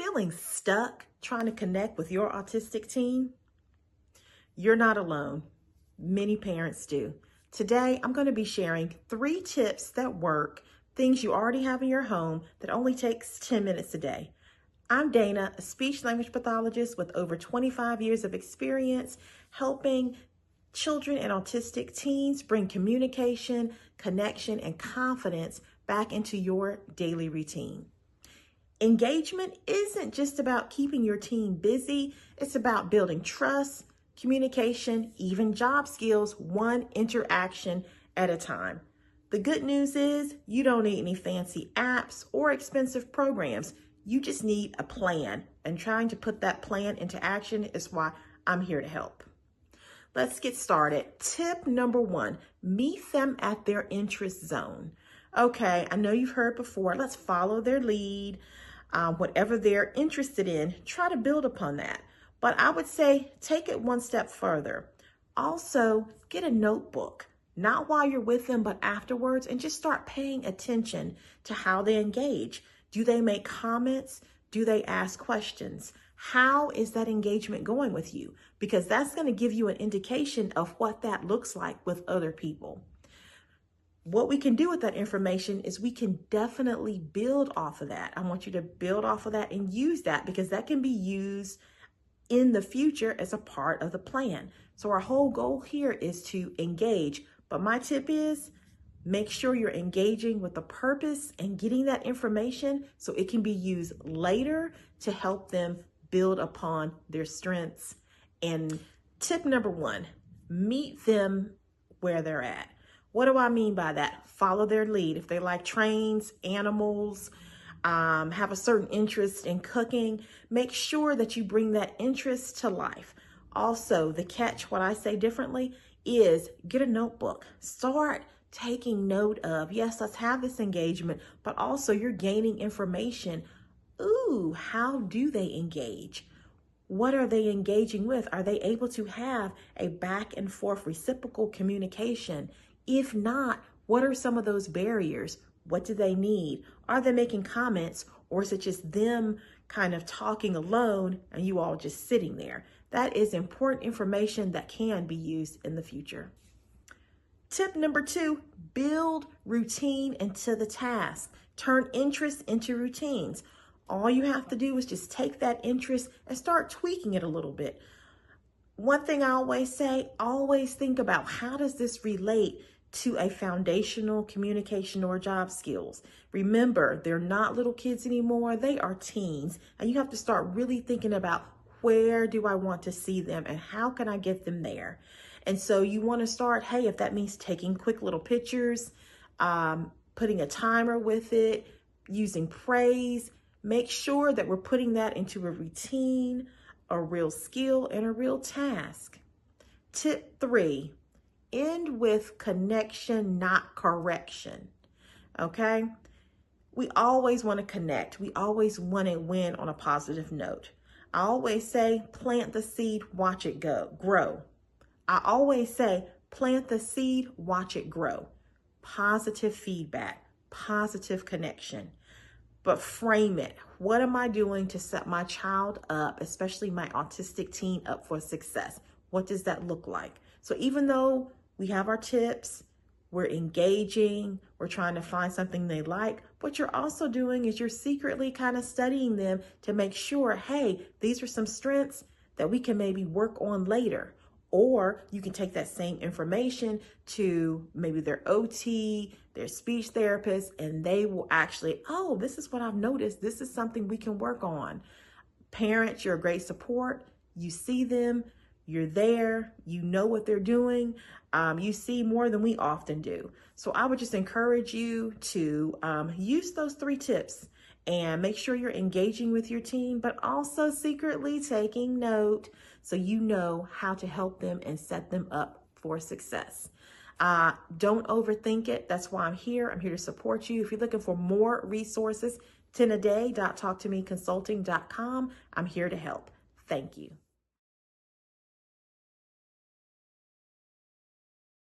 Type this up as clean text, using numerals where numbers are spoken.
Feeling stuck trying to connect with your autistic teen? You're not alone. Many parents do. Today, I'm going to be sharing 3 tips that work, things you already have in your home that only takes 10 minutes a day. I'm Dana, a speech language pathologist with over 25 years of experience helping children and autistic teens bring communication, connection, and confidence back into your daily routine. Engagement isn't just about keeping your team busy. It's about building trust, communication, even job skills, one interaction at a time. The good news is you don't need any fancy apps or expensive programs. You just need a plan, and trying to put that plan into action is why I'm here to help. Let's get started. Tip number 1, meet them at their interest zone. Okay, I know you've heard before, let's follow their lead. Whatever they're interested in, try to build upon that. But I would say take it one step further. Also, get a notebook, not while you're with them, but afterwards, and just start paying attention to how they engage. Do they make comments? Do they ask questions? How is that engagement going with you? Because that's going to give you an indication of what that looks like with other people. What we can do with that information is we can definitely build off of that. I want you to build off of that and use that, because that can be used in the future as a part of the plan. So our whole goal here is to engage. But my tip is make sure you're engaging with a purpose and getting that information so it can be used later to help them build upon their strengths. And tip number 1, meet them where they're at. What do I mean by that? Follow their lead. If they like trains, animals, have a certain interest in cooking, make sure that you bring that interest to life. Also, the catch, what I say differently, is get a notebook. Start taking note of, yes, let's have this engagement, but also you're gaining information. Ooh, how do they engage? What are they engaging with? Are they able to have a back and forth reciprocal communication? If not, what are some of those barriers? What do they need? Are they making comments, or is it just them kind of talking alone and you all just sitting there? That is important information that can be used in the future. Tip number 2, build routine into the task. Turn interest into routines. All you have to do is just take that interest and start tweaking it a little bit. One thing I always say, always think about, how does this relate to a foundational communication or job skills? Remember, they're not little kids anymore. They are teens. And you have to start really thinking about, where do I want to see them and how can I get them there? And so you want to start, hey, if that means taking quick little pictures, putting a timer with it, using praise, make sure that we're putting that into a routine, a real skill, and a real task. Tip 3, end with connection, not correction. Okay? We always want to connect. We always want to win on a positive note. I always say, plant the seed, watch it grow. I always say, plant the seed, watch it grow. Positive feedback, positive connection. But frame it. What am I doing to set my child up, especially my autistic teen, up for success? What does that look like? So even though we have our tips, we're engaging, we're trying to find something they like, what you're also doing is you're secretly kind of studying them to make sure, hey, these are some strengths that we can maybe work on later. Or you can take that same information to maybe their OT, their speech therapist, and they will actually, oh, this is what I've noticed. This is something we can work on. Parents, you're a great support. You see them, you're there, you know what they're doing. You see more than we often do. So I would just encourage you to use those 3 tips and make sure you're engaging with your team, but also secretly taking note so you know how to help them and set them up for success. Don't overthink it. That's why I'm here. I'm here to support you. If you're looking for more resources, 10aday.talktomeconsulting.com. I'm here to help. Thank you.